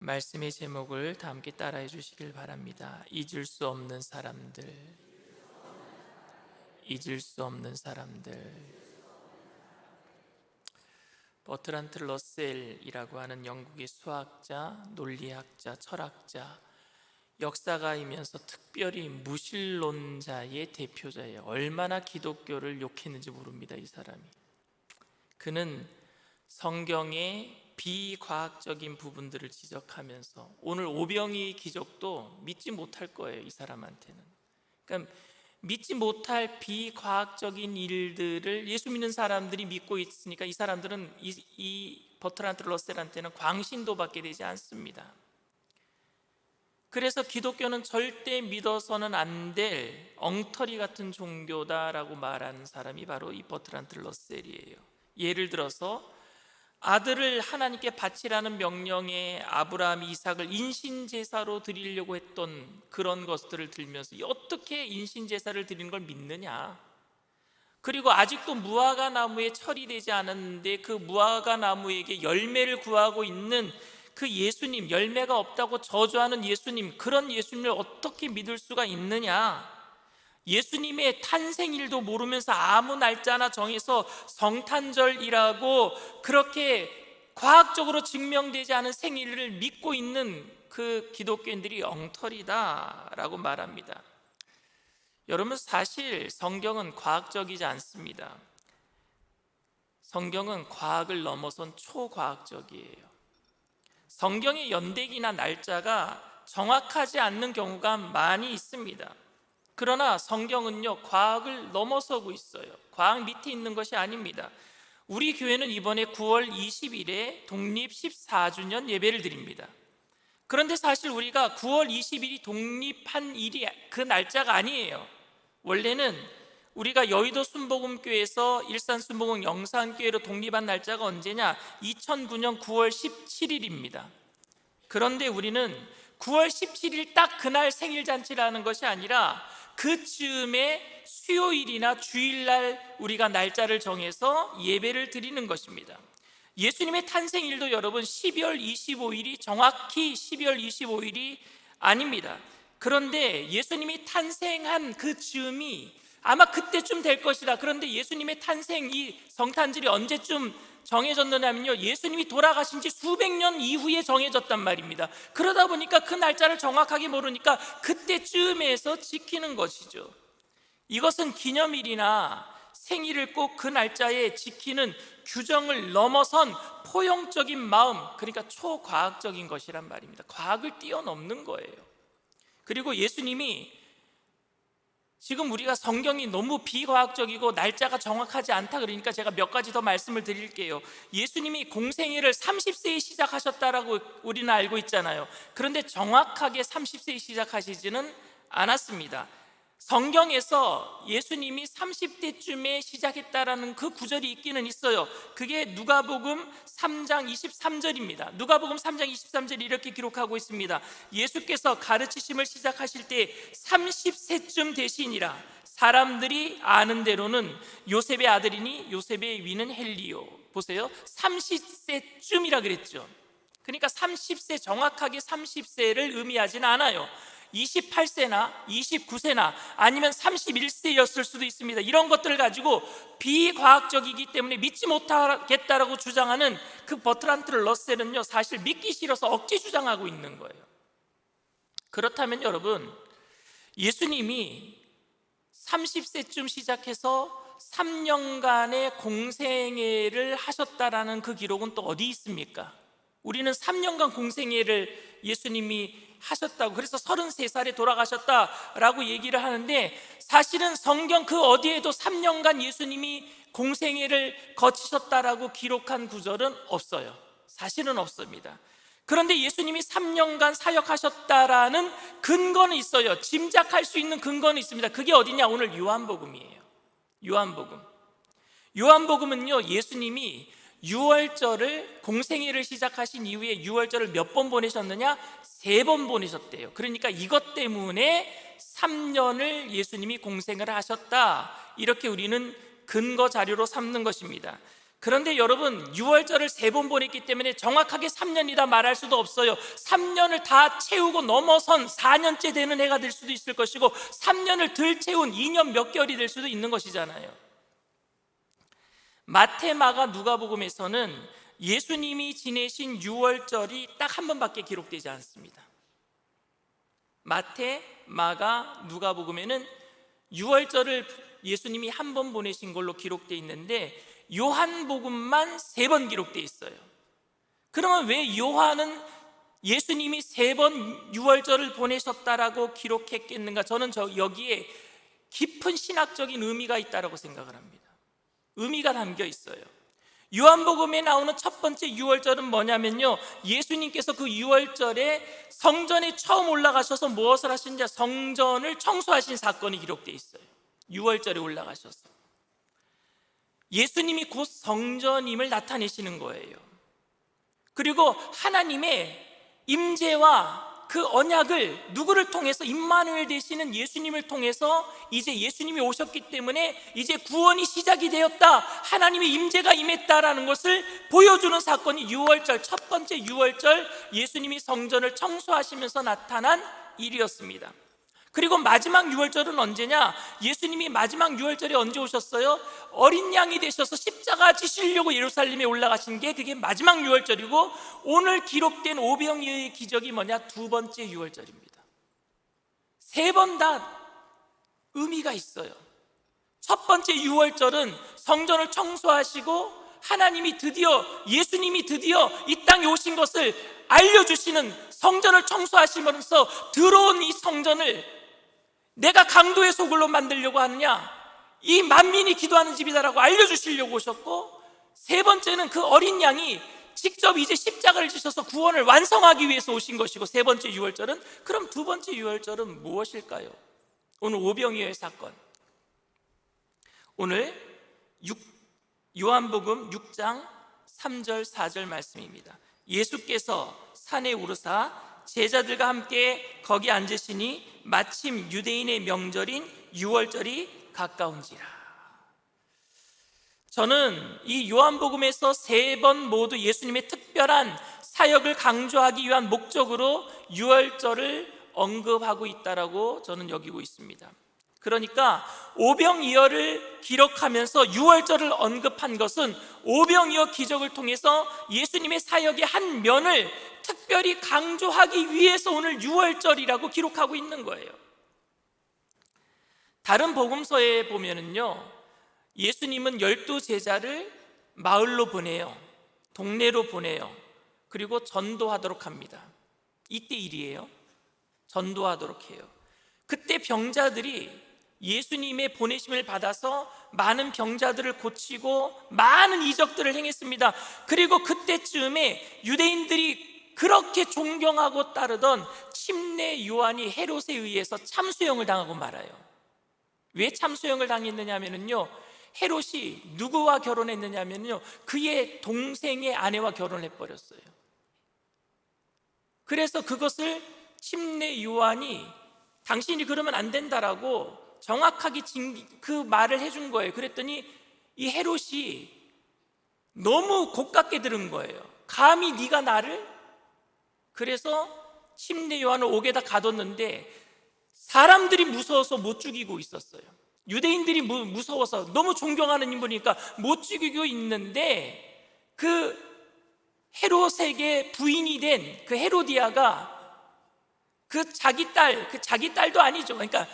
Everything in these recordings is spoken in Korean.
말씀의 제목을 다 함께 따라해 주시길 바랍니다. 잊을 수 없는 사람들, 잊을 수 없는 사람들. 버트란트 러셀이라고 하는 영국의 수학자, 논리학자, 철학자, 역사가이면서 특별히 무신론자의 대표자예요. 얼마나 기독교를 욕했는지 모릅니다, 이 사람이. 그는 성경의 비과학적인 부분들을 지적하면서 오늘 오병이의 기적도 믿지 못할 거예요, 이 사람한테는. 그러니까 믿지 못할 비과학적인 일들을 예수 믿는 사람들이 믿고 있으니까 이 사람들은 이 버트란트 러셀한테는 광신도 받게 되지 않습니다. 그래서 기독교는 절대 믿어서는 안 될 엉터리 같은 종교다라고 말하는 사람이 바로 이 버트란트 러셀이에요. 예를 들어서 아들을 하나님께 바치라는 명령에 아브라함이 이삭을 인신제사로 드리려고 했던 그런 것들을 들면서 어떻게 인신제사를 드리는 걸 믿느냐, 그리고 아직도 무화과 나무에 철이 되지 않았는데 그 무화과 나무에게 열매를 구하고 있는 그 예수님, 열매가 없다고 저주하는 예수님, 그런 예수님을 어떻게 믿을 수가 있느냐, 예수님의 탄생일도 모르면서 아무 날짜나 정해서 성탄절이라고 그렇게 과학적으로 증명되지 않은 생일을 믿고 있는 그 기독교인들이 엉터리다라고 말합니다. 여러분, 사실 성경은 과학적이지 않습니다. 성경은 과학을 넘어선 초과학적이에요. 성경의 연대기나 날짜가 정확하지 않는 경우가 많이 있습니다. 그러나 성경은요, 과학을 넘어서고 있어요. 과학 밑에 있는 것이 아닙니다. 우리 교회는 이번에 9월 20일에 독립 14주년 예배를 드립니다. 그런데 사실 우리가 9월 20일이 독립한 일이 그 날짜가 아니에요. 원래는 우리가 여의도 순복음교회에서 일산 순복음 영산교회로 독립한 날짜가 언제냐? 2009년 9월 17일입니다. 그런데 우리는 9월 17일 딱 그날 생일잔치를 하는 것이 아니라 그쯤에 수요일이나 주일날 우리가 날짜를 정해서 예배를 드리는 것입니다. 예수님의 탄생일도 여러분 12월 25일이 정확히 12월 25일이 아닙니다. 그런데 예수님이 탄생한 그 즈음이 아마 그때쯤 될 것이다. 그런데 예수님의 탄생, 이 성탄절이 언제쯤 정해졌느냐면요, 예수님이 돌아가신 지 수백 년 이후에 정해졌단 말입니다. 그러다 보니까 그 날짜를 정확하게 모르니까 그때쯤에서 지키는 것이죠. 이것은 기념일이나 생일을 꼭 그 날짜에 지키는 규정을 넘어선 포용적인 마음, 그러니까 초과학적인 것이란 말입니다. 과학을 뛰어넘는 거예요. 그리고 예수님이, 지금 우리가 성경이 너무 비과학적이고 날짜가 정확하지 않다 그러니까 제가 몇 가지 더 말씀을 드릴게요. 예수님이 공생애를 30세에 시작하셨다라고 우리는 알고 있잖아요. 그런데 정확하게 30세에 시작하시지는 않았습니다. 성경에서 예수님이 30대쯤에 시작했다라는 그 구절이 있기는 있어요. 그게 누가복음 3장 23절입니다. 누가복음 3장 23절이 이렇게 기록하고 있습니다. 예수께서 가르치심을 시작하실 때 30세쯤 되시니라. 사람들이 아는 대로는 요셉의 아들이니 요셉의 위는 헬리오. 보세요, 30세쯤이라 그랬죠. 그러니까 30세, 정확하게 30세를 의미하지는 않아요. 28세나 29세나 아니면 31세였을 수도 있습니다. 이런 것들을 가지고 비과학적이기 때문에 믿지 못하겠다라고 주장하는 그 버트란트 러셀은요, 사실 믿기 싫어서 억지 주장하고 있는 거예요. 그렇다면 여러분, 예수님이 30세쯤 시작해서 3년간의 공생애를 하셨다라는 그 기록은 또 어디 있습니까? 우리는 3년간 공생애를 예수님이 하셨다고, 그래서 33살에 돌아가셨다라고 얘기를 하는데, 사실은 성경 그 어디에도 3년간 예수님이 공생애를 거치셨다라고 기록한 구절은 없어요. 사실은 없습니다. 그런데 예수님이 3년간 사역하셨다라는 근거는 있어요. 짐작할 수 있는 근거는 있습니다. 그게 어디냐? 오늘 요한복음이에요. 요한복음은요, 예수님이 유월절을, 공생애를 시작하신 이후에 유월절을 몇 번 보내셨느냐? 3번 보내셨대요. 그러니까 이것 때문에 3년을 예수님이 공생을 하셨다, 이렇게 우리는 근거 자료로 삼는 것입니다. 그런데 여러분, 6월절을 3번 보냈기 때문에 정확하게 3년이다 말할 수도 없어요. 3년을 다 채우고 넘어선 4년째 되는 해가 될 수도 있을 것이고, 3년을 덜 채운 2년 몇 개월이 될 수도 있는 것이잖아요. 마태, 마가, 누가복음에서는 예수님이 지내신 6월절이 딱 한 번밖에 기록되지 않습니다. 마태, 마가, 누가복음에는 6월절을 예수님이 한 번 보내신 걸로 기록되어 있는데, 요한복음만 3번 기록되어 있어요. 그러면 왜 요한은 예수님이 3번 6월절을 보내셨다라고 기록했겠는가? 저는 여기에 깊은 신학적인 의미가 있다고 생각을 합니다. 의미가 담겨 있어요. 요한복음에 나오는 첫 번째 6월절은 뭐냐면요, 예수님께서 그 6월절에 성전에 처음 올라가셔서 무엇을 하신지, 성전을 청소하신 사건이 기록되어 있어요. 6월절에 올라가셔서 예수님이 곧 성전임을 나타내시는 거예요. 그리고 하나님의 임재와 그 언약을 누구를 통해서, 임마누엘 되시는 예수님을 통해서 이제 예수님이 오셨기 때문에 이제 구원이 시작이 되었다, 하나님의 임재가 임했다라는 것을 보여주는 사건이 6월절, 첫 번째 6월절 예수님이 성전을 청소하시면서 나타난 일이었습니다. 그리고 마지막 6월절은 언제냐? 예수님이 마지막 6월절에 언제 오셨어요? 어린 양이 되셔서 십자가 지시려고 예루살렘에 올라가신 게 그게 마지막 6월절이고, 오늘 기록된 오병이어의 기적이 뭐냐? 두 번째 6월절입니다. 3번 다 의미가 있어요. 첫 번째 6월절은 성전을 청소하시고 하나님이 드디어, 예수님이 드디어 이 땅에 오신 것을 알려주시는, 성전을 청소하시면서 들어온 이 성전을 내가 강도의 소굴로 만들려고 하느냐, 이 만민이 기도하는 집이다라고 알려주시려고 오셨고, 3번째는 그 어린 양이 직접 이제 십자가를 지셔서 구원을 완성하기 위해서 오신 것이고, 3번째 6월절은, 그럼 두 번째 6월절은 무엇일까요? 오늘 오병이어의 사건, 오늘 요한복음 6장 3절 4절 말씀입니다. 예수께서 산에 오르사 제자들과 함께 거기 앉으시니 마침 유대인의 명절인 6월절이 가까운지라. 저는 이 요한복음에서 3번 모두 예수님의 특별한 사역을 강조하기 위한 목적으로 6월절을 언급하고 있다라고 저는 여기고 있습니다. 그러니까 오병이어를 기록하면서 6월절을 언급한 것은 오병이어 기적을 통해서 예수님의 사역의 한 면을 특별히 강조하기 위해서 오늘 6월절이라고 기록하고 있는 거예요. 다른 복음서에 보면은요, 예수님은 12제자를 마을로 보내요. 동네로 보내요. 그리고 전도하도록 합니다. 이때 일이에요. 전도하도록 해요. 그때 병자들이 예수님의 보내심을 받아서 많은 병자들을 고치고 많은 이적들을 행했습니다. 그리고 그때쯤에 유대인들이 그렇게 존경하고 따르던 침례 요한이 헤롯에 의해서 참수형을 당하고 말아요. 왜 참수형을 당했느냐 하면요, 헤롯이 누구와 결혼했느냐 하면요, 그의 동생의 아내와 결혼을 해버렸어요. 그래서 그것을 침례 요한이 당신이 그러면 안 된다라고 정확하게 그 말을 해준 거예요. 그랬더니 이 헤롯이 너무 곱깝게 들은 거예요. 감히 네가 나를? 그래서 침례 요한을 옥에다 가뒀는데 사람들이 무서워서 못 죽이고 있었어요. 유대인들이 무서워서, 너무 존경하는 인물이니까 못 죽이고 있는데, 그 헤롯에게 부인이 된 그 헤로디아가 자기 딸도 아니죠. 그러니까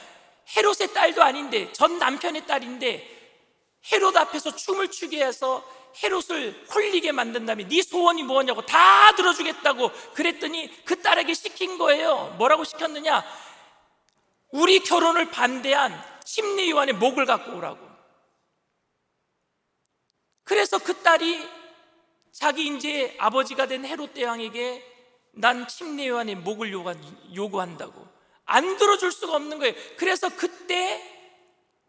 헤롯의 딸도 아닌데 전 남편의 딸인데 헤롯 앞에서 춤을 추게 해서 헤롯을 홀리게 만든 다음에 네 소원이 뭐냐고 다 들어주겠다고 그랬더니 그 딸에게 시킨 거예요. 뭐라고 시켰느냐? 우리 결혼을 반대한 침례 요한의 목을 갖고 오라고. 그래서 그 딸이 자기 이제 아버지가 된 헤롯 대왕에게 난 침례 요한의 목을 요구한다고. 안 들어줄 수가 없는 거예요. 그래서 그때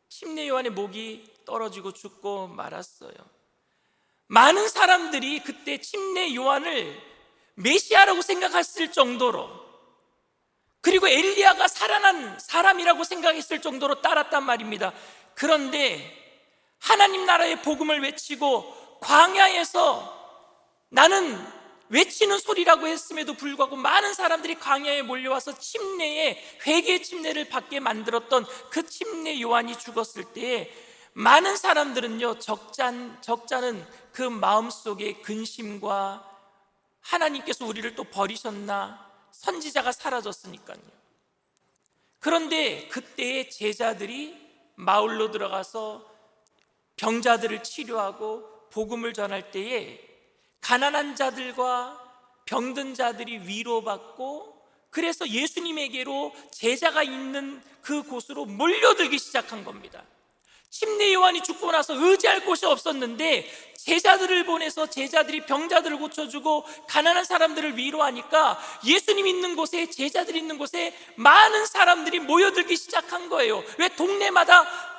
침례 요한의 목이 떨어지고 죽고 말았어요. 많은 사람들이 그때 침례 요한을 메시아라고 생각했을 정도로, 그리고 엘리야가 살아난 사람이라고 생각했을 정도로 따랐단 말입니다. 그런데 하나님 나라의 복음을 외치고 광야에서 나는 외치는 소리라고 했음에도 불구하고 많은 사람들이 광야에 몰려와서 침례에 회개 침례를 받게 만들었던 그 침례 요한이 죽었을 때에 많은 사람들은요, 적자는 그 마음속에 근심과 하나님께서 우리를 또 버리셨나, 선지자가 사라졌으니까요. 그런데 그때의 제자들이 마을로 들어가서 병자들을 치료하고 복음을 전할 때에 가난한 자들과 병든 자들이 위로받고, 그래서 예수님에게로 제자가 있는 그곳으로 몰려들기 시작한 겁니다. 침례 요한이 죽고 나서 의지할 곳이 없었는데 제자들을 보내서 제자들이 병자들을 고쳐주고 가난한 사람들을 위로하니까 예수님 있는 곳에, 제자들이 있는 곳에 많은 사람들이 모여들기 시작한 거예요. 왜? 동네마다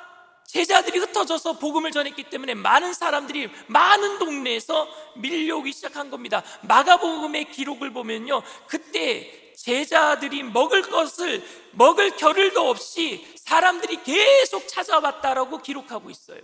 제자들이 흩어져서 복음을 전했기 때문에 많은 사람들이 많은 동네에서 밀려오기 시작한 겁니다. 마가복음의 기록을 보면요, 그때 제자들이 먹을 겨를도 없이 사람들이 계속 찾아왔다라고 기록하고 있어요.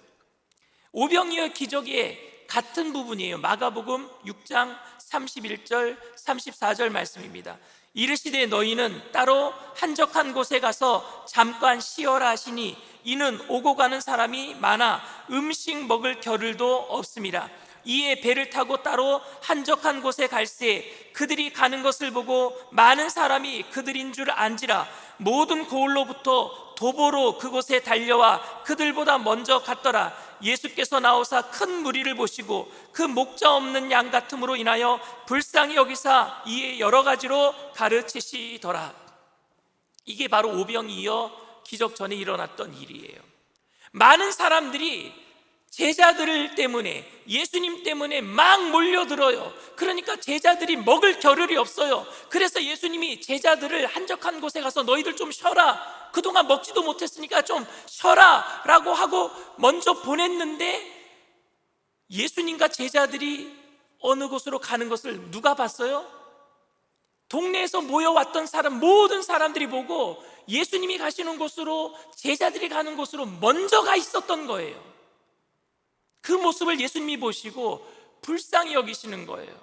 오병이어 기적의 같은 부분이에요. 마가복음 6장 31절 34절 말씀입니다. 이르시되 너희는 따로 한적한 곳에 가서 잠깐 쉬어라 하시니 이는 오고 가는 사람이 많아 음식 먹을 겨를도 없음이라. 이에 배를 타고 따로 한적한 곳에 갈새 그들이 가는 것을 보고 많은 사람이 그들인 줄 안지라. 모든 고을로부터 도보로 그곳에 달려와 그들보다 먼저 갔더라. 예수께서 나오사 큰 무리를 보시고 그 목자 없는 양 같음으로 인하여 불쌍히 여기사 이에 여러 가지로 가르치시더라. 이게 바로 오병이어 기적 전에 일어났던 일이에요. 많은 사람들이 제자들 때문에, 예수님 때문에 막 몰려들어요. 그러니까 제자들이 먹을 겨를이 없어요. 그래서 예수님이 제자들을 한적한 곳에 가서 너희들 좀 쉬어라, 그동안 먹지도 못했으니까 좀 쉬어라 라고 하고 먼저 보냈는데, 예수님과 제자들이 어느 곳으로 가는 것을 누가 봤어요? 동네에서 모여왔던 모든 사람들이 보고 예수님이 가시는 곳으로, 제자들이 가는 곳으로 먼저 가 있었던 거예요. 그 모습을 예수님이 보시고 불쌍히 여기시는 거예요.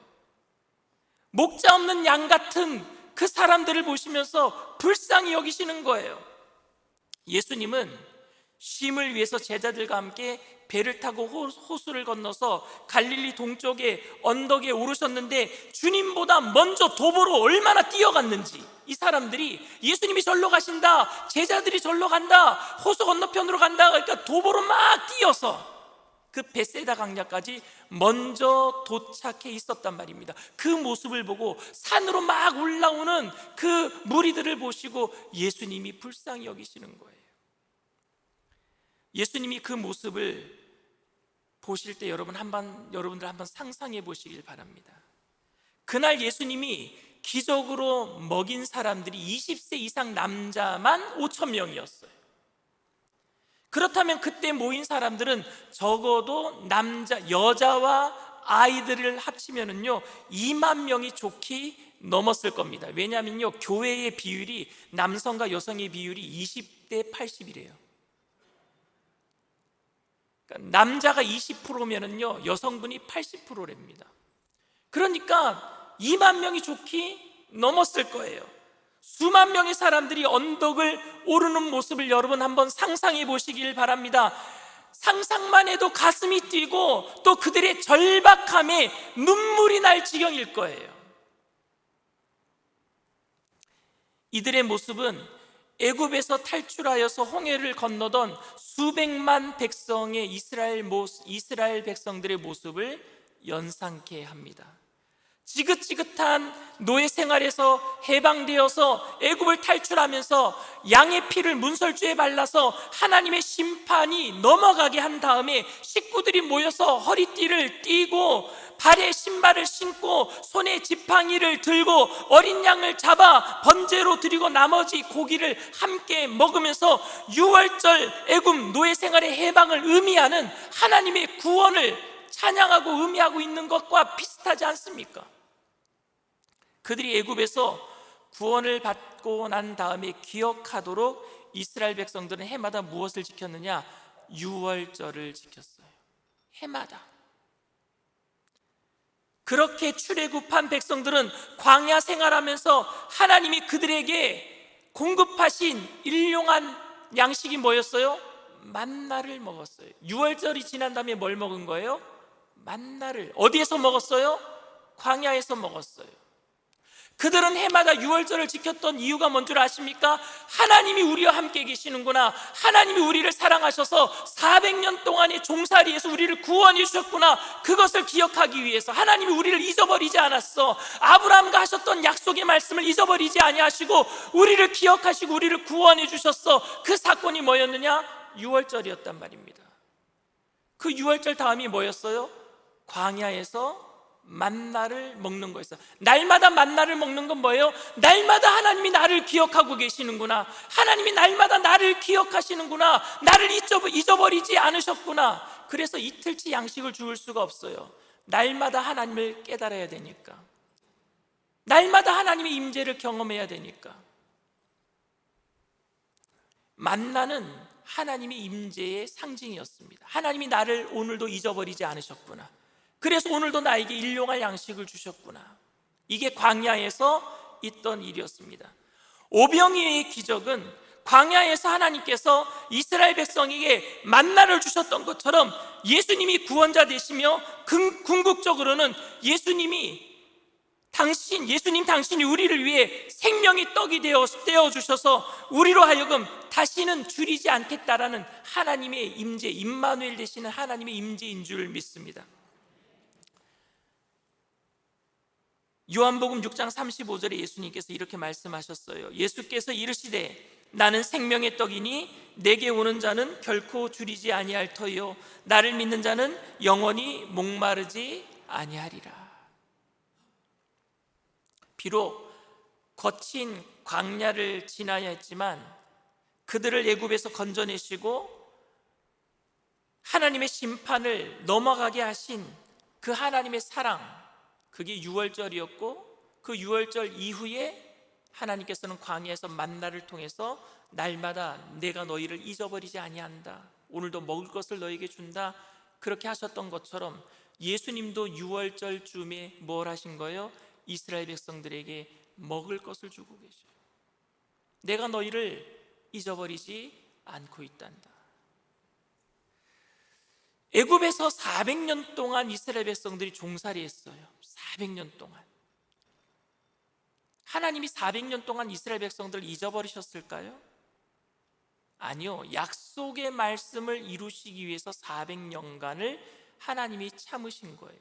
목자 없는 양 같은 그 사람들을 보시면서 불쌍히 여기시는 거예요. 예수님은 쉼을 위해서 제자들과 함께 배를 타고 호수를 건너서 갈릴리 동쪽의 언덕에 오르셨는데, 주님보다 먼저 도보로 얼마나 뛰어갔는지, 이 사람들이 예수님이 절로 가신다, 제자들이 절로 간다, 호수 건너편으로 간다, 그러니까 도보로 막 뛰어서 그 벳세다 강야까지 먼저 도착해 있었단 말입니다. 그 모습을 보고 산으로 막 올라오는 그 무리들을 보시고 예수님이 불쌍히 여기시는 거예요. 예수님이 그 모습을 보실 때 여러분들 한번 상상해 보시길 바랍니다. 그날 예수님이 기적으로 먹인 사람들이 20세 이상 남자만 5천 명이었어요. 그렇다면 그때 모인 사람들은 적어도 여자와 아이들을 합치면은요 2만 명이 좋게 넘었을 겁니다. 왜냐하면요, 교회의 비율이, 남성과 여성의 비율이 20대 80이래요. 그러니까 남자가 20%면은요 여성분이 80%랍니다. 그러니까 2만 명이 좋게 넘었을 거예요. 수만 명의 사람들이 언덕을 오르는 모습을 여러분 한번 상상해 보시길 바랍니다. 상상만 해도 가슴이 뛰고 또 그들의 절박함에 눈물이 날 지경일 거예요. 이들의 모습은 애굽에서 탈출하여서 홍해를 건너던 수백만 백성의 이스라엘 백성들의 모습을 연상케 합니다. 지긋지긋한 노예 생활에서 해방되어서 애굽을 탈출하면서 양의 피를 문설주에 발라서 하나님의 심판이 넘어가게 한 다음에 식구들이 모여서 허리띠를 띠고 발에 신발을 신고 손에 지팡이를 들고 어린 양을 잡아 번제로 드리고 나머지 고기를 함께 먹으면서 유월절 애굽 노예 생활의 해방을 의미하는 하나님의 구원을 찬양하고 의미하고 있는 것과 비슷하지 않습니까? 그들이 애굽에서 구원을 받고 난 다음에 기억하도록 이스라엘 백성들은 해마다 무엇을 지켰느냐? 유월절을 지켰어요. 해마다. 그렇게 출애굽한 백성들은 광야 생활하면서 하나님이 그들에게 공급하신 일용한 양식이 뭐였어요? 만나를 먹었어요. 유월절이 지난 다음에 뭘 먹은 거예요? 만나를. 어디에서 먹었어요? 광야에서 먹었어요. 그들은 해마다 유월절을 지켰던 이유가 뭔 줄 아십니까? 하나님이 우리와 함께 계시는구나, 하나님이 우리를 사랑하셔서 400년 동안의 종살이에서 우리를 구원해 주셨구나, 그것을 기억하기 위해서. 하나님이 우리를 잊어버리지 않았어. 아브라함과 하셨던 약속의 말씀을 잊어버리지 아니하시고 우리를 기억하시고 우리를 구원해 주셨어. 그 사건이 뭐였느냐? 유월절이었단 말입니다. 그 유월절 다음이 뭐였어요? 광야에서 만나를 먹는 거였어요. 날마다 만나를 먹는 건 뭐예요? 날마다 하나님이 나를 기억하고 계시는구나, 하나님이 날마다 나를 기억하시는구나, 나를 잊어버리지 않으셨구나. 그래서 이틀치 양식을 주울 수가 없어요. 날마다 하나님을 깨달아야 되니까, 날마다 하나님의 임재를 경험해야 되니까. 만나는 하나님의 임재의 상징이었습니다. 하나님이 나를 오늘도 잊어버리지 않으셨구나, 그래서 오늘도 나에게 일용할 양식을 주셨구나. 이게 광야에서 있던 일이었습니다. 오병이어의 기적은 광야에서 하나님께서 이스라엘 백성에게 만나를 주셨던 것처럼 예수님이 구원자 되시며 궁극적으로는 예수님 당신이 우리를 위해 생명의 떡이 되어 주셔서 우리로 하여금 다시는 줄이지 않겠다라는 하나님의 임재, 임마누엘 되시는 하나님의 임재인 줄 믿습니다. 요한복음 6장 35절에 예수님께서 이렇게 말씀하셨어요. 예수께서 이르시되 나는 생명의 떡이니 내게 오는 자는 결코 줄이지 아니할 터요 나를 믿는 자는 영원히 목마르지 아니하리라. 비록 거친 광야를 지나야 했지만 그들을 애굽에서 건져내시고 하나님의 심판을 넘어가게 하신 그 하나님의 사랑, 그게 유월절이었고, 그 유월절 이후에 하나님께서는 광야에서 만나를 통해서 날마다 내가 너희를 잊어버리지 아니한다, 오늘도 먹을 것을 너희에게 준다, 그렇게 하셨던 것처럼 예수님도 유월절 쯤에 뭘 하신 거예요? 이스라엘 백성들에게 먹을 것을 주고 계셔요. 내가 너희를 잊어버리지 않고 있단다. 애굽에서 400년 동안 이스라엘 백성들이 종살이했어요. 400년 동안. 하나님이 400년 동안 이스라엘 백성들을 잊어버리셨을까요? 아니요. 약속의 말씀을 이루시기 위해서 400년간을 하나님이 참으신 거예요.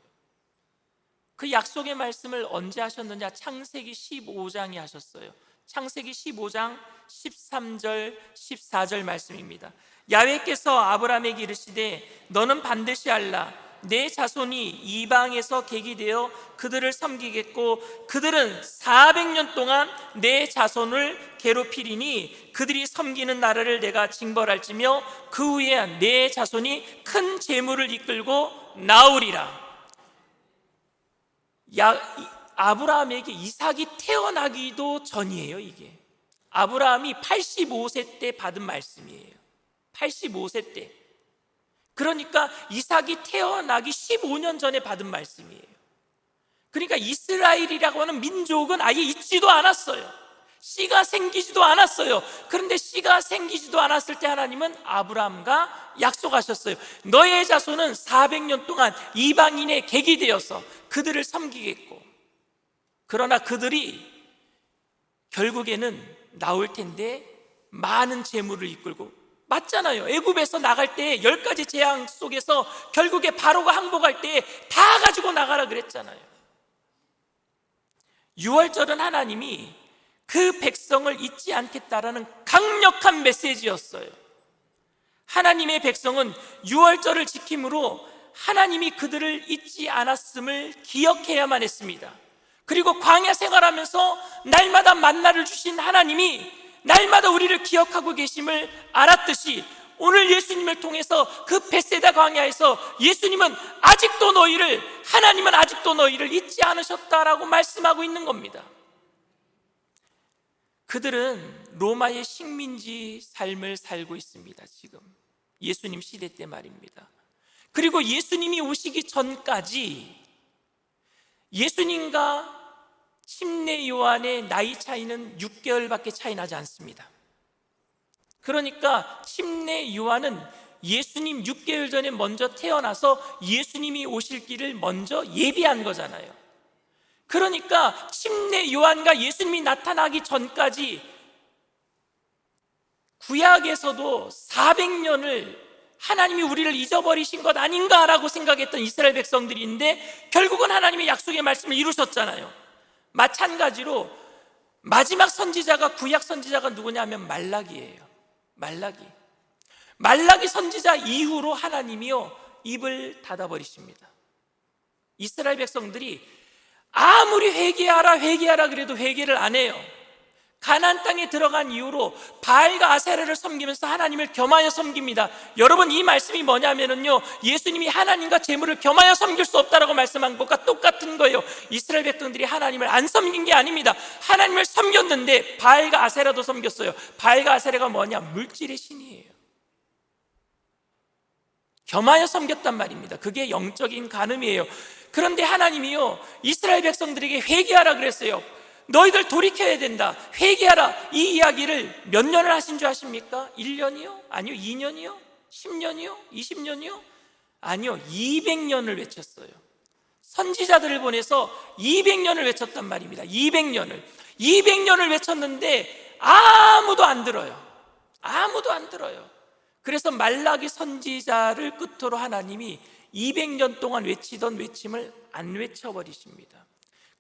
그 약속의 말씀을 언제 하셨느냐? 창세기 15장에 하셨어요. 창세기 15장 13절 14절 말씀입니다. 야훼께서 아브라함에게 이르시되 너는 반드시 알라. 내 자손이 이방에서 객이 되어 그들을 섬기겠고 그들은 400년 동안 내 자손을 괴롭히리니 그들이 섬기는 나라를 내가 징벌할지며 그 후에 내 자손이 큰 재물을 이끌고 나오리라. 아브라함에게 이삭이 태어나기도 전이에요. 이게 아브라함이 85세 때 받은 말씀이에요. 85세 때. 그러니까 이삭이 태어나기 15년 전에 받은 말씀이에요. 그러니까 이스라엘이라고 하는 민족은 아예 있지도 않았어요. 씨가 생기지도 않았어요. 그런데 씨가 생기지도 않았을 때 하나님은 아브라함과 약속하셨어요. 너의 자손은 400년 동안 이방인의 객이 되어서 그들을 섬기겠고, 그러나 그들이 결국에는 나올 텐데 많은 재물을 이끌고, 맞잖아요. 애굽에서 나갈 때 10가지 재앙 속에서 결국에 바로가 항복할 때 다 가지고 나가라 그랬잖아요. 유월절은 하나님이 그 백성을 잊지 않겠다라는 강력한 메시지였어요. 하나님의 백성은 유월절을 지킴으로 하나님이 그들을 잊지 않았음을 기억해야만 했습니다. 그리고 광야 생활하면서 날마다 만나를 주신 하나님이 날마다 우리를 기억하고 계심을 알았듯이 오늘 예수님을 통해서 그 벳세다 광야에서 예수님은 하나님은 아직도 너희를 잊지 않으셨다라고 말씀하고 있는 겁니다. 그들은 로마의 식민지 삶을 살고 있습니다. 지금 예수님 시대 때 말입니다. 그리고 예수님이 오시기 전까지 예수님과 침례 요한의 나이 차이는 6개월밖에 차이 나지 않습니다. 그러니까 침례 요한은 예수님 6개월 전에 먼저 태어나서 예수님이 오실 길을 먼저 예비한 거잖아요. 그러니까 침례 요한과 예수님이 나타나기 전까지 구약에서도 400년을 하나님이 우리를 잊어버리신 것 아닌가라고 생각했던 이스라엘 백성들인데 결국은 하나님의 약속의 말씀을 이루셨잖아요. 마찬가지로 마지막 선지자가, 구약 선지자가 누구냐면 말라기예요. 말라기 선지자 이후로 하나님이요 입을 닫아버리십니다. 이스라엘 백성들이 아무리 회개하라 그래도 회개를 안 해요. 가나안 땅에 들어간 이후로 바알과 아세라를 섬기면서 하나님을 겸하여 섬깁니다. 여러분, 이 말씀이 뭐냐면요, 예수님이 하나님과 재물을 겸하여 섬길 수 없다라고 말씀한 것과 똑같은 거예요. 이스라엘 백성들이 하나님을 안 섬긴 게 아닙니다. 하나님을 섬겼는데 바알과 아세라도 섬겼어요. 바알과 아세라가 뭐냐? 물질의 신이에요. 겸하여 섬겼단 말입니다. 그게 영적인 간음이에요. 그런데 하나님이요 이스라엘 백성들에게 회개하라 그랬어요. 너희들 돌이켜야 된다, 회개하라. 이 이야기를 몇 년을 하신 줄 아십니까? 1년이요? 아니요. 2년이요? 10년이요? 20년이요? 아니요. 200년을 외쳤어요. 선지자들을 보내서 200년을 외쳤단 말입니다. 200년을 외쳤는데 아무도 안 들어요. 그래서 말라기 선지자를 끝으로 하나님이 200년 동안 외치던 외침을 안 외쳐버리십니다.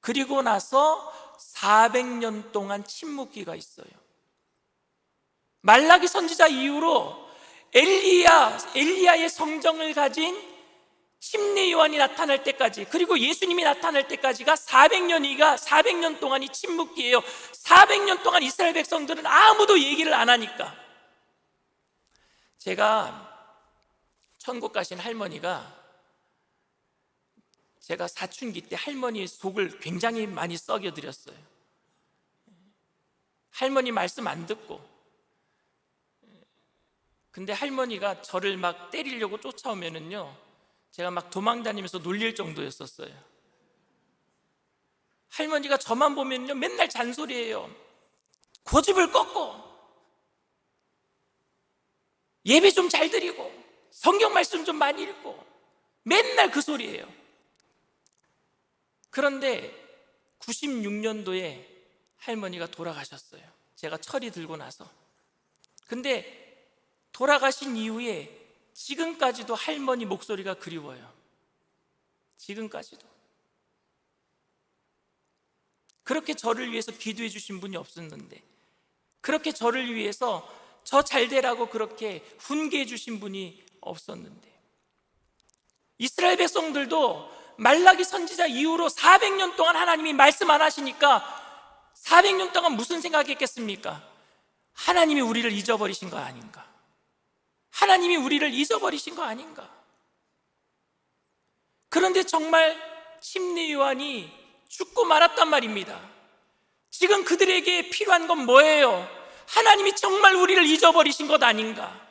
그리고 나서 400년 동안 침묵기가 있어요. 말라기 선지자 이후로 엘리야의 성정을 가진 침례 요한이 나타날 때까지, 그리고 예수님이 나타날 때까지가 400년 동안이 침묵기예요. 400년 동안 이스라엘 백성들은 아무도 얘기를 안 하니까. 제가 천국 가신 할머니가, 제가 사춘기 때 할머니 속을 굉장히 많이 썩여드렸어요. 할머니 말씀 안 듣고. 근데 할머니가 저를 막 때리려고 쫓아오면은요, 제가 막 도망다니면서 놀릴 정도였었어요. 할머니가 저만 보면요 맨날 잔소리해요. 고집을 꺾고 예배 좀 잘 드리고 성경 말씀 좀 많이 읽고 맨날 그 소리예요. 그런데 96년도에 할머니가 돌아가셨어요. 제가 철이 들고 나서. 근데 돌아가신 이후에 지금까지도 할머니 목소리가 그리워요. 지금까지도. 그렇게 저를 위해서 기도해 주신 분이 없었는데, 그렇게 저를 위해서 저 잘 되라고 그렇게 훈계해 주신 분이 없었는데, 이스라엘 백성들도 말라기 선지자 이후로 400년 동안 하나님이 말씀 안 하시니까 400년 동안 무슨 생각했겠습니까? 하나님이 우리를 잊어버리신 거 아닌가? 하나님이 우리를 잊어버리신 거 아닌가? 그런데 정말 침례 요한이 죽고 말았단 말입니다. 지금 그들에게 필요한 건 뭐예요? 하나님이 정말 우리를 잊어버리신 것 아닌가?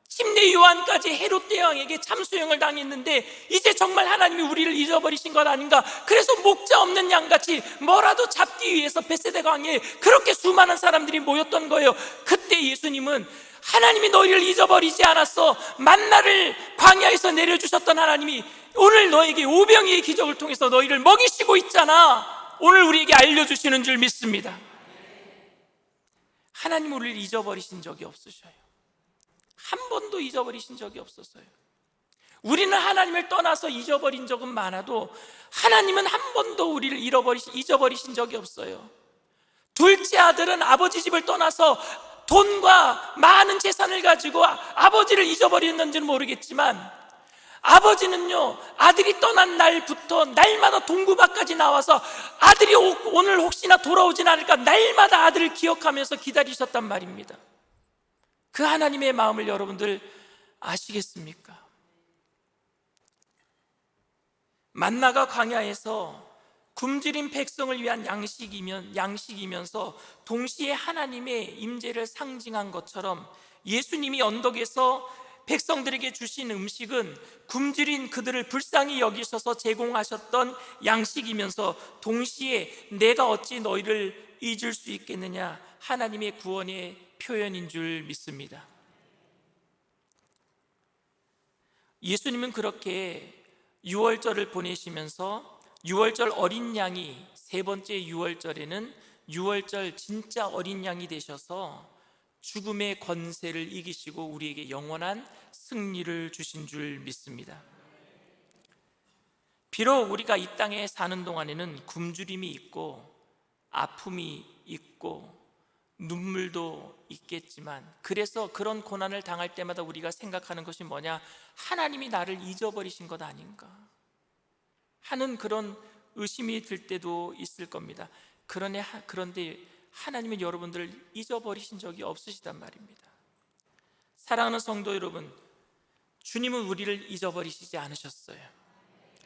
침례 요한까지 헤롯 대왕에게 참수형을 당했는데 이제 정말 하나님이 우리를 잊어버리신 것 아닌가? 그래서 목자 없는 양같이 뭐라도 잡기 위해서 벳세다 광야에 그렇게 수많은 사람들이 모였던 거예요. 그때 예수님은 하나님이 너희를 잊어버리지 않았어. 만나를 광야에서 내려주셨던 하나님이 오늘 너에게 오병이의 기적을 통해서 너희를 먹이시고 있잖아. 오늘 우리에게 알려주시는 줄 믿습니다. 하나님 우리를 잊어버리신 적이 없으셔요. 한 번도 잊어버리신 적이 없었어요. 우리는 하나님을 떠나서 잊어버린 적은 많아도 하나님은 한 번도 우리를 잊어버리신 적이 없어요. 둘째 아들은 아버지 집을 떠나서 돈과 많은 재산을 가지고 아버지를 잊어버렸는지는 모르겠지만, 아버지는요 아들이 떠난 날부터 날마다 동구밭까지 나와서 아들이 오늘 혹시나 돌아오진 않을까 날마다 아들을 기억하면서 기다리셨단 말입니다. 그 하나님의 마음을 여러분들 아시겠습니까? 만나가 광야에서 굶주린 백성을 위한 양식이면서 동시에 하나님의 임재를 상징한 것처럼 예수님이 언덕에서 백성들에게 주신 음식은 굶주린 그들을 불쌍히 여기셔서 제공하셨던 양식이면서 동시에 내가 어찌 너희를 잊을 수 있겠느냐, 하나님의 구원의 표현인 줄 믿습니다. 예수님은 그렇게 유월절을 보내시면서 유월절 어린 양이, 세 번째 유월절에는 유월절 진짜 어린 양이 되셔서 죽음의 권세를 이기시고 우리에게 영원한 승리를 주신 줄 믿습니다. 비록 우리가 이 땅에 사는 동안에는 굶주림이 있고 아픔이 있고 눈물도 있겠지만, 그래서 그런 고난을 당할 때마다 우리가 생각하는 것이 뭐냐? 하나님이 나를 잊어버리신 것 아닌가 하는 그런 의심이 들 때도 있을 겁니다. 그런데 하나님은 여러분들을 잊어버리신 적이 없으시단 말입니다. 사랑하는 성도 여러분, 주님은 우리를 잊어버리시지 않으셨어요.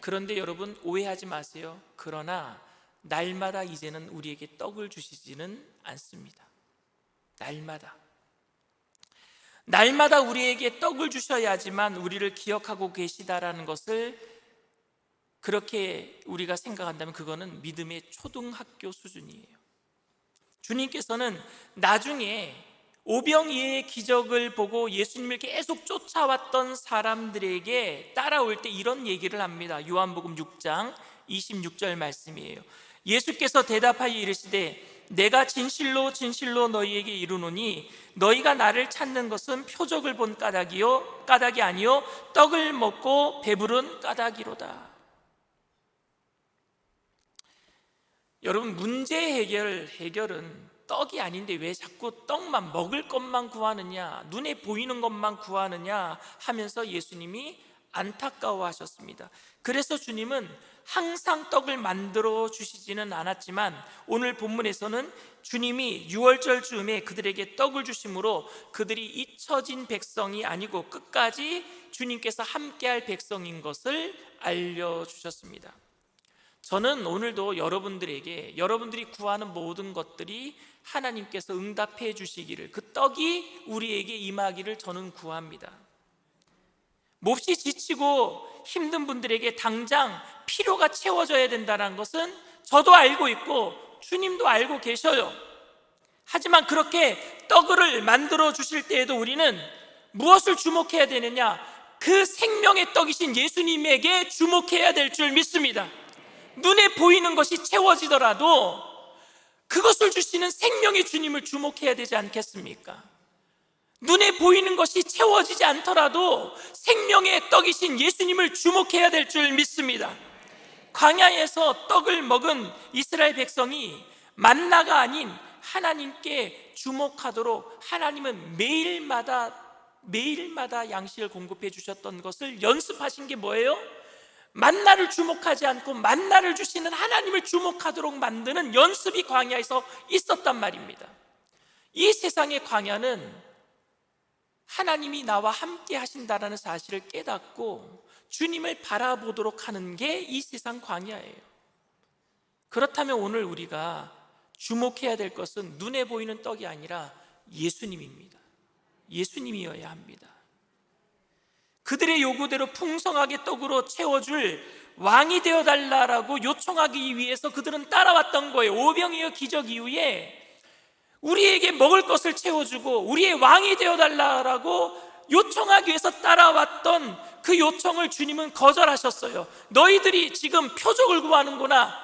그런데 여러분, 오해하지 마세요. 그러나 날마다 이제는 우리에게 떡을 주시지는 않습니다. 날마다 우리에게 떡을 주셔야지만 우리를 기억하고 계시다라는 것을 그렇게 우리가 생각한다면 그거는 믿음의 초등학교 수준이에요. 주님께서는 나중에 오병이어의 기적을 보고 예수님을 계속 쫓아왔던 사람들에게 따라올 때 이런 얘기를 합니다. 요한복음 6장 26절 말씀이에요. 예수께서 대답하여 이르시되 내가 진실로 진실로 너희에게 이르노니 너희가 나를 찾는 것은 표적을 본 까닭이 아니요 떡을 먹고 배부른 까닭이로다. 여러분, 문제 해결은 떡이 아닌데 왜 자꾸 떡만, 먹을 것만 구하느냐, 눈에 보이는 것만 구하느냐 하면서 예수님이 안타까워하셨습니다. 그래서 주님은 항상 떡을 만들어 주시지는 않았지만 오늘 본문에서는 주님이 유월절 즈음에 그들에게 떡을 주심으로 그들이 잊혀진 백성이 아니고 끝까지 주님께서 함께할 백성인 것을 알려주셨습니다. 저는 오늘도 여러분들이 구하는 모든 것들이 하나님께서 응답해 주시기를, 그 떡이 우리에게 임하기를 저는 구합니다. 몹시 지치고 힘든 분들에게 당장 필요가 채워져야 된다는 것은 저도 알고 있고 주님도 알고 계셔요. 하지만 그렇게 떡을 만들어 주실 때에도 우리는 무엇을 주목해야 되느냐? 그 생명의 떡이신 예수님에게 주목해야 될 줄 믿습니다. 눈에 보이는 것이 채워지더라도 그것을 주시는 생명의 주님을 주목해야 되지 않겠습니까? 눈에 보이는 것이 채워지지 않더라도 생명의 떡이신 예수님을 주목해야 될 줄 믿습니다. 광야에서 떡을 먹은 이스라엘 백성이 만나가 아닌 하나님께 주목하도록 하나님은 매일마다 양식을 공급해 주셨던 것을 연습하신 게 뭐예요? 만나를 주목하지 않고 만나를 주시는 하나님을 주목하도록 만드는 연습이 광야에서 있었단 말입니다. 이 세상의 광야는 하나님이 나와 함께 하신다는 사실을 깨닫고 주님을 바라보도록 하는 게 이 세상 광야예요. 그렇다면 오늘 우리가 주목해야 될 것은 눈에 보이는 떡이 아니라 예수님입니다. 예수님이어야 합니다. 그들의 요구대로 풍성하게 떡으로 채워줄 왕이 되어달라고 요청하기 위해서 그들은 따라왔던 거예요. 오병이어 기적 이후에 우리에게 먹을 것을 채워주고 우리의 왕이 되어달라고 요청하기 위해서 따라왔던 그 요청을 주님은 거절하셨어요. 너희들이 지금 표적을 구하는구나,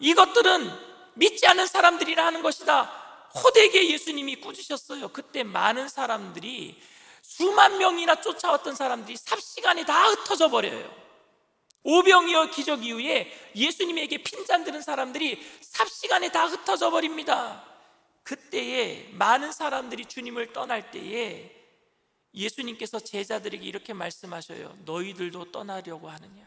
이것들은 믿지 않는 사람들이라 하는 것이다. 호되게 예수님이 꾸짖으셨어요. 그때 많은 사람들이, 수만 명이나 쫓아왔던 사람들이 삽시간에 다 흩어져 버려요. 오병이어 기적 이후에 예수님에게 핀잔 드는 사람들이 삽시간에 다 흩어져 버립니다. 그때에 많은 사람들이 주님을 떠날 때에 예수님께서 제자들에게 이렇게 말씀하셔요. 너희들도 떠나려고 하느냐?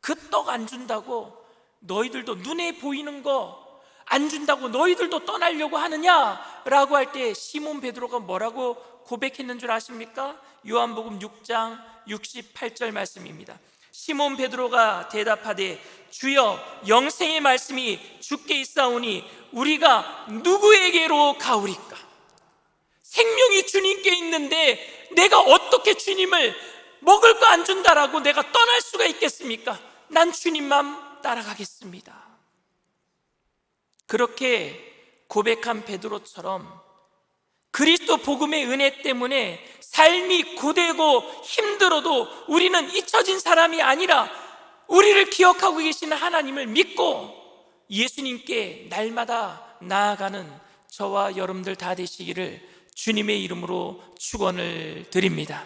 그 떡 안 준다고 너희들도, 눈에 보이는 거 안 준다고 너희들도 떠나려고 하느냐? 라고 할 때 시몬 베드로가 뭐라고 고백했는 줄 아십니까? 요한복음 6장 68절 말씀입니다. 시몬 베드로가 대답하되 주여, 영생의 말씀이 주께 있사오니 우리가 누구에게로 가오리까? 생명이 주님께 있는데 내가 어떻게 주님을 먹을 거 안 준다라고 내가 떠날 수가 있겠습니까? 난 주님만 따라가겠습니다. 그렇게 고백한 베드로처럼 그리스도 복음의 은혜 때문에 삶이 고되고 힘들어도 우리는 잊혀진 사람이 아니라 우리를 기억하고 계시는 하나님을 믿고 예수님께 날마다 나아가는 저와 여러분들 다 되시기를 주님의 이름으로 축원을 드립니다.